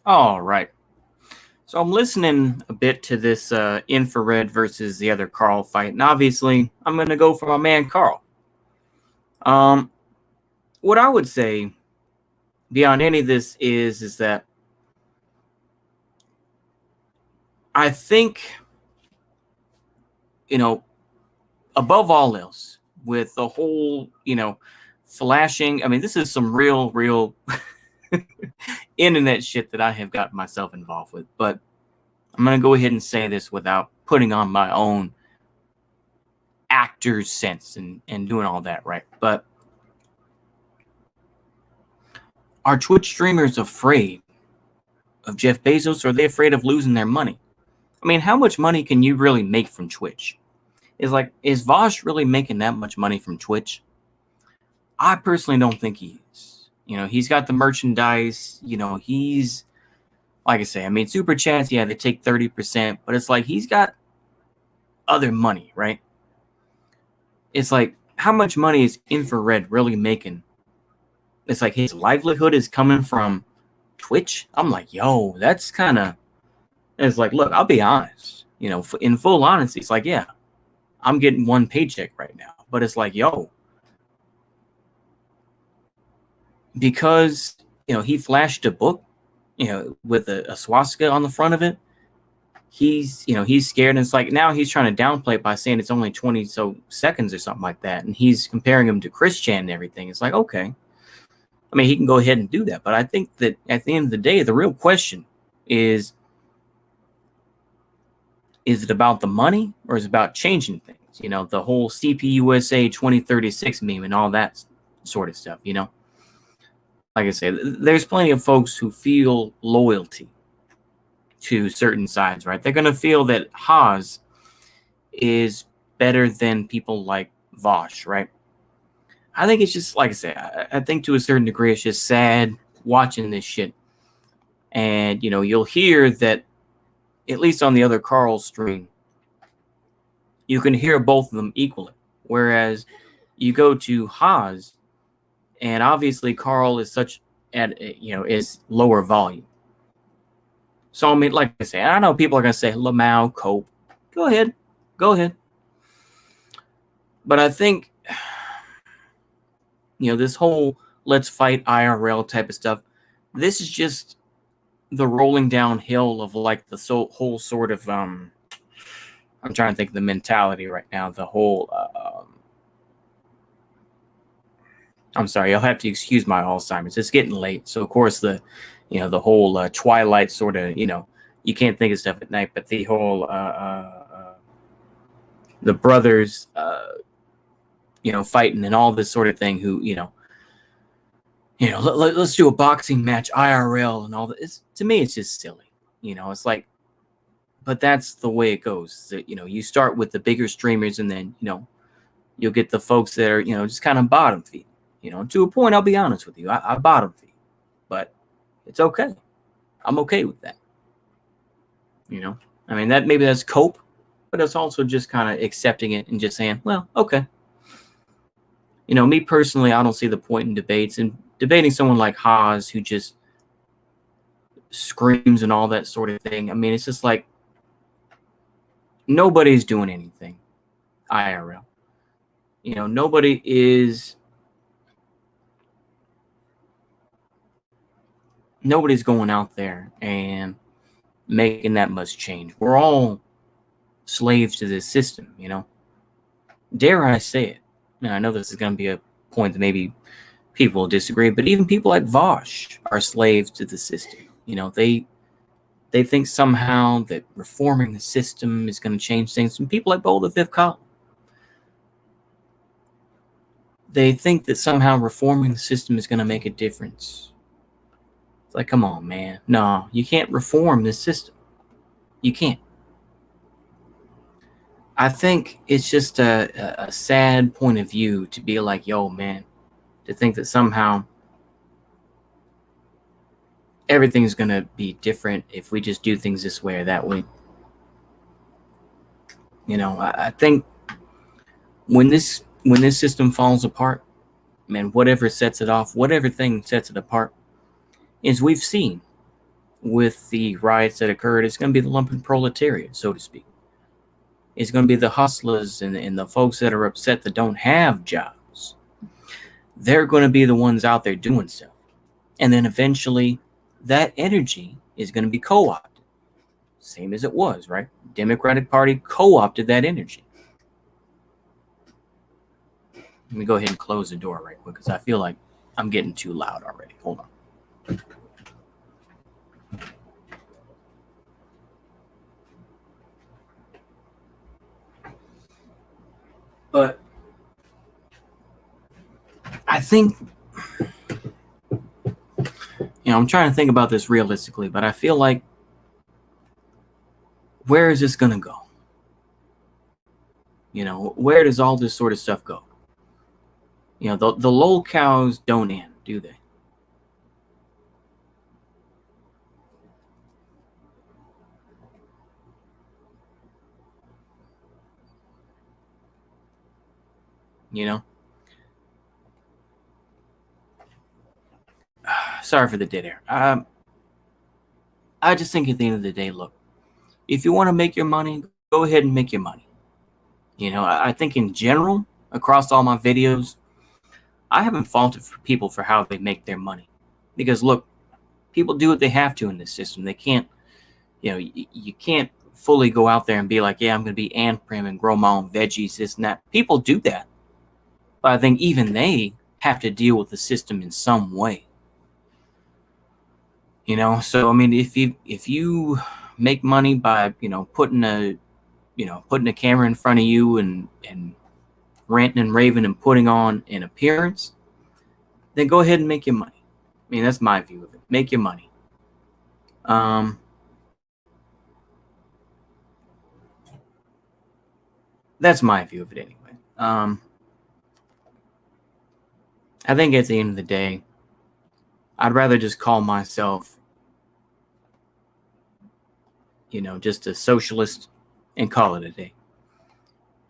All right. So I'm listening a bit to this infrared versus the other Carl fight, and obviously I'm going to go for my man Carl. Um, what I would say beyond any of this is that I think you know above all else with the whole flashing. I mean, this is some real internet shit that I have gotten myself involved with, but I'm going to go ahead and say this without putting on my own actor's sense and doing all that, right? But are Twitch streamers afraid of Jeff Bezos, or are they afraid of losing their money? I mean, how much money can you really make from Twitch? Is Vosh really making that much money from Twitch? I personally don't think he is. He's got the merchandise. He's like I say. I mean, super chats. Yeah, they take 30%, but it's like he's got other money, right? It's like how much money is Infrared really making? It's like his livelihood is coming from Twitch. I'm like, yo, that's kind of. It's like, look, I'll be honest. In full honesty, it's like, yeah, I'm getting one paycheck right now, but it's like, yo, because he flashed a book, with a swastika on the front of it. He's scared, and it's like now he's trying to downplay it by saying it's only 20 so seconds or something like that, and he's comparing him to Chris Chan and everything. It's like, okay, I mean, he can go ahead and do that, but I think that at the end of the day, the real question is it about the money or is it about changing things? The whole CPUSA 2036 meme and all that sort of stuff. Like I said, there's plenty of folks who feel loyalty to certain sides, right? They're going to feel that Haas is better than people like Vosh, right? I think it's just, like I said, I think to a certain degree, it's just sad watching this shit. And, you'll hear that, at least on the other Karl stream, you can hear both of them equally. Whereas you go to Haas, and obviously Karl is is lower volume. So I mean, like I say, I know people are gonna say Lamau, Cope. Go ahead. But I think this whole let's fight IRL type of stuff, this is just the rolling downhill of like the whole sort of I'm trying to think of the mentality right now. The whole I'm sorry, you'll have to excuse my Alzheimer's. It's getting late, so of course the whole Twilight sort of you can't think of stuff at night, but the whole the brothers fighting and all this sort of thing. Who let's do a boxing match IRL and all that. To me, it's just silly. It's like, but that's the way it goes. You start with the bigger streamers, and then you'll get the folks that are just kind of bottom feed. To a point, I'll be honest with you, I bottom feed, but it's okay. I'm okay with that. I mean, that maybe that's cope, but it's also just kind of accepting it and just saying, well, okay. Me personally, I don't see the point in debates and debating someone like Haas who just screams and all that sort of thing. I mean, it's just like nobody's doing anything IRL. Nobody is. Nobody's going out there and making that much change. We're all slaves to this system, Dare I say it? Now, I know this is going to be a point that maybe people disagree, but even people like Vosh are slaves to the system. They think somehow that reforming the system is going to change things. And people like Bowl the Fifth Column, they think that somehow reforming the system is going to make a difference. It's like, come on, man. No, you can't reform this system. You can't. I think it's just a sad point of view to be like, yo, man, to think that somehow everything's going to be different if we just do things this way or that way. I think when this system falls apart, man, whatever sets it off, whatever thing sets it apart, is we've seen with the riots that occurred, it's going to be the lumpen proletariat, so to speak. It's going to be the hustlers and the folks that are upset that don't have jobs. They're going to be the ones out there doing stuff. And then eventually that energy is going to be co-opted. Same as it was, right? Democratic Party co-opted that energy. Let me go ahead and close the door right quick because I feel like I'm getting too loud already. Hold on. But I think, I'm trying to think about this realistically, but I feel like, where is this going to go? Where does all this sort of stuff go? The lol cows don't end, do they? Sorry for the dead air. I just think at the end of the day, look, if you want to make your money, go ahead and make your money. I think in general, across all my videos, I haven't faulted for people for how they make their money. Because look, people do what they have to in this system. They can't, you can't fully go out there and be like, yeah, I'm going to be ant prim and grow my own veggies, this and that. People do that. But I think even they have to deal with the system in some way. So I mean, if you make money by putting a camera in front of you and ranting and raving and putting on an appearance, then go ahead and make your money. I mean, that's my view of it. Make your money. That's my view of it anyway. I think at the end of the day, I'd rather just call myself, just a socialist and call it a day.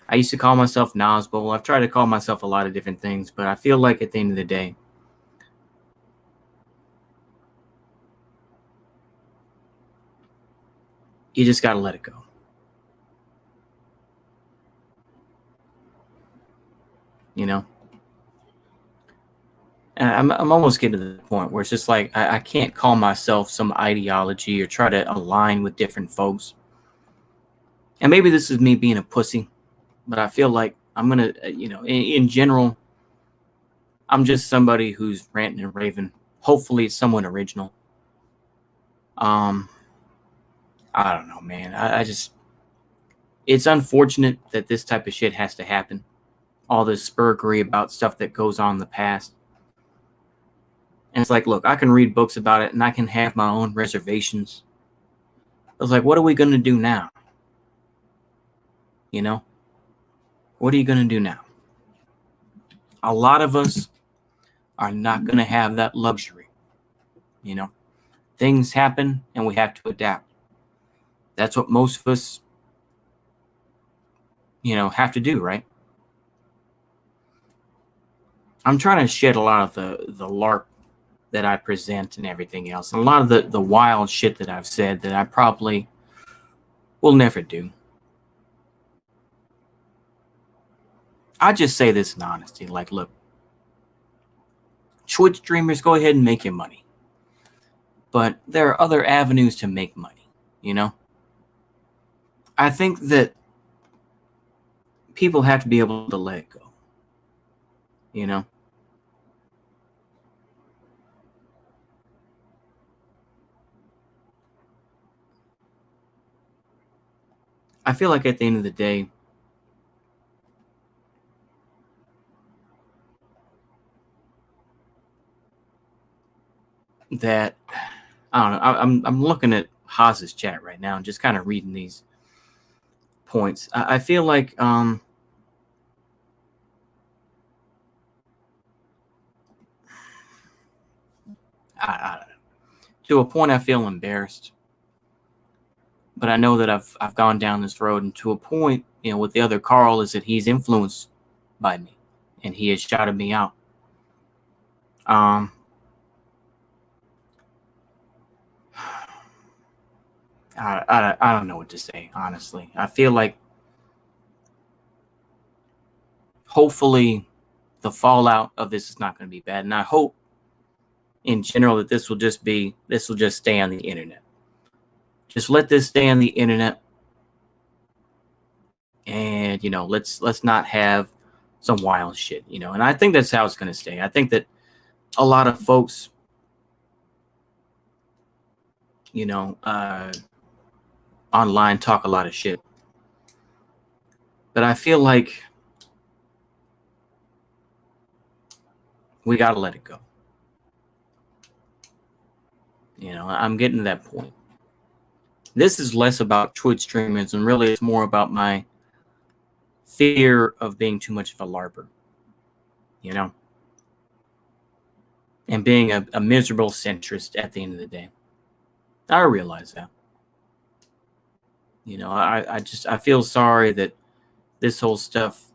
I used to call myself Nazbol. I've tried to call myself a lot of different things, but I feel like at the end of the day, you just got to let it go. And I'm almost getting to the point where it's just like I can't call myself some ideology or try to align with different folks. And maybe this is me being a pussy, but I feel like I'm going to, in general, I'm just somebody who's ranting and raving. Hopefully it's somewhat original. I don't know, man. I just, it's unfortunate that this type of shit has to happen. All this spurgery about stuff that goes on in the past. And it's like, look, I can read books about it and I can have my own reservations. I was like, what are we going to do now? What are you going to do now? A lot of us are not going to have that luxury. Things happen and we have to adapt. That's what most of us, have to do, right? I'm trying to shed a lot of the LARP that I present and everything else. And a lot of the wild shit that I've said that I probably will never do. I just say this in honesty. Like, look, Twitch streamers, go ahead and make your money. But there are other avenues to make money, I think that people have to be able to let it go, I feel like at the end of the day, that I don't know. I'm looking at Haas's chat right now and just kind of reading these points. I feel like I don't know. To a point, I feel embarrassed, but I know that I've gone down this road, and to a point, with the other Karl, is that he's influenced by me, and he has shouted me out. I don't know what to say, honestly. I feel like hopefully the fallout of this is not going to be bad, and I hope in general that this will just stay on the internet. Just let this stay on the internet, and let's not have some wild shit, and I think that's how it's going to stay. I think that a lot of folks, online talk a lot of shit, but I feel like we got to let it go. I'm getting to that point. This is less about Twitch streamers, and really it's more about my fear of being too much of a LARPer, and being a miserable centrist at the end of the day. I realize that. I feel sorry that this whole stuff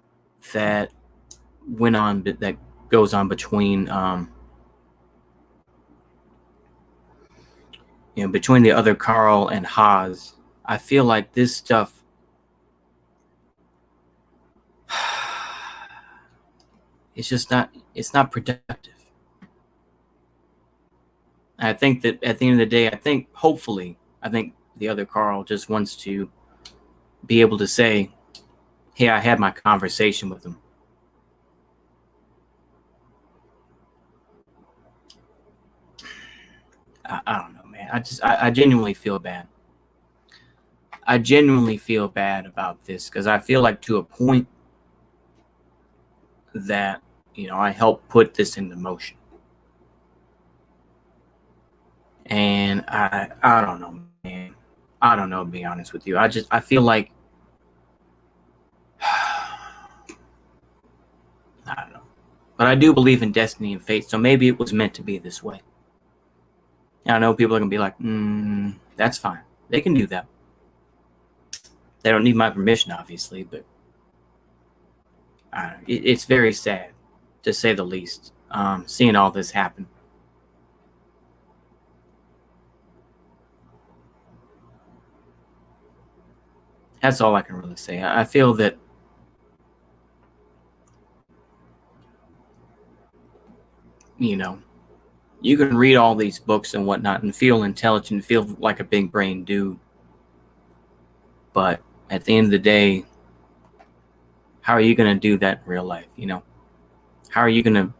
that went on, that goes on between, between the other Karl and Haas. I feel like this stuff, it's not productive. I think that at the end of the day, hopefully, the other Karl just wants to be able to say, hey, I had my conversation with him. I don't know, man. I genuinely feel bad. I genuinely feel bad about this because I feel like to a point that, I helped put this into motion. And I don't know, man. I don't know, to be honest with you. I feel like, I don't know. But I do believe in destiny and fate, so maybe it was meant to be this way. I know people are going to be like, that's fine. They can do that. They don't need my permission, obviously, but it's very sad, to say the least, seeing all this happen. That's all I can really say. I feel that you can read all these books and whatnot and feel intelligent, feel like a big brain dude. But at the end of the day, how are you going to do that in real life? How are you going to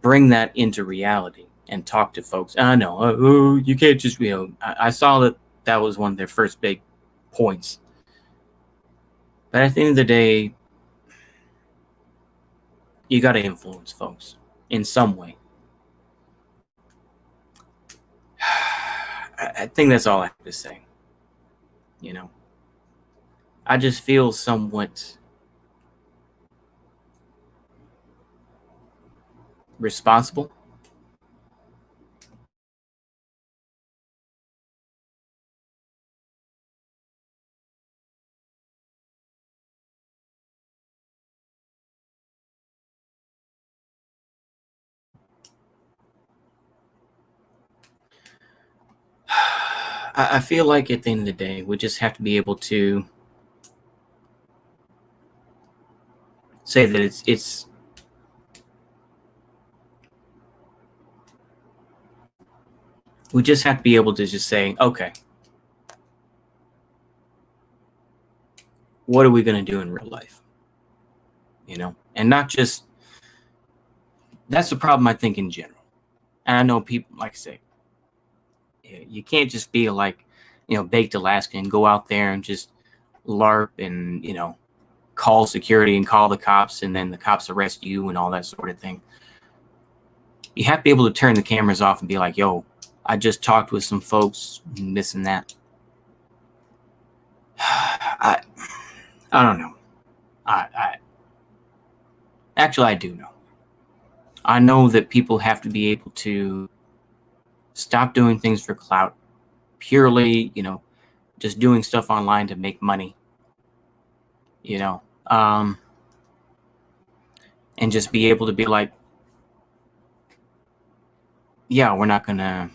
bring that into reality and talk to folks? I know, you can't just, I saw that was one of their first big points. But at the end of the day, you got to influence folks in some way. I think that's all I have to say. I just feel somewhat responsible. I feel like at the end of the day, we just have to be able to say that it's we just have to be able to just say, okay, what are we going to do in real life? And not just, that's the problem, I think, in general. And I know people, like I say, you can't just be like, baked Alaska and go out there and just LARP and, call security and call the cops and then the cops arrest you and all that sort of thing. You have to be able to turn the cameras off and be like, yo, I just talked with some folks and this and that. I don't know. Actually, I do know. I know that people have to be able to stop doing things for clout, purely, just doing stuff online to make money, and just be able to be like, yeah, we're not gonna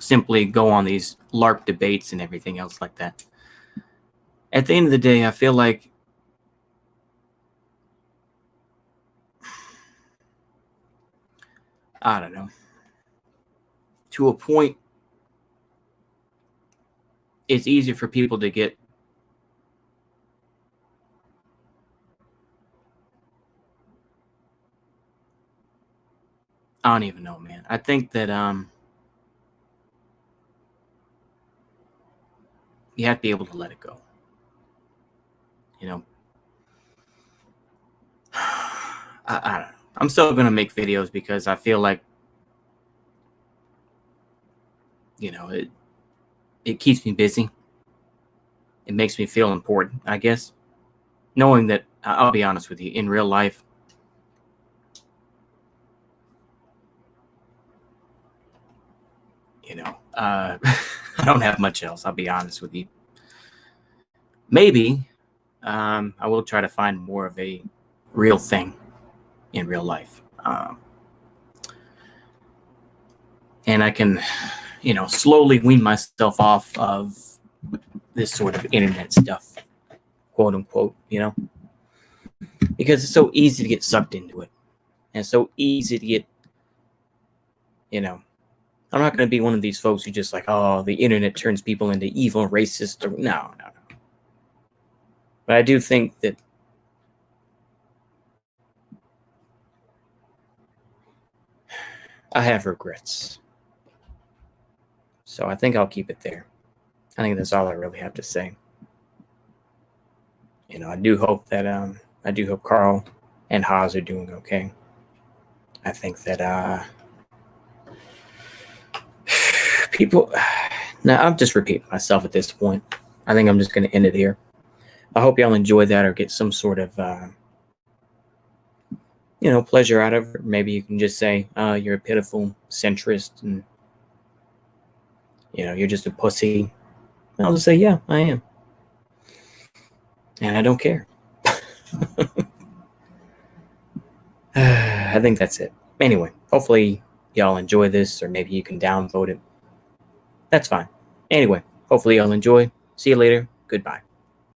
simply go on these LARP debates and everything else like that. At the end of the day, I feel like I don't know. To a point, it's easier for people to get I don't even know, man. I think that you have to be able to let it go. I don't know. I'm still gonna make videos because I feel like it keeps me busy. It makes me feel important, I guess. Knowing that I'll be honest with you, in real life, I don't have much else. I'll be honest with you. Maybe I will try to find more of a real thing in real life. And I can, slowly wean myself off of this sort of internet stuff, quote unquote, because it's so easy to get sucked into it. And it's so easy to get, I'm not going to be one of these folks who just like, oh, the internet turns people into evil, racist. Or, no. But I do think that I have regrets. So I think I'll keep it there. I think that's all I really have to say. I do hope that Karl and Haas are doing okay. I think that people. Now I'm just repeating myself at this point. I think I'm just going to end it here. I hope y'all enjoy that or get some sort of pleasure out of it. Maybe you can just say you're a pitiful centrist and you're just a pussy. I'll just say, yeah, I am. And I don't care. I think that's it. Anyway, hopefully y'all enjoy this, or maybe you can download it. That's fine. Anyway, hopefully y'all enjoy. See you later. Goodbye.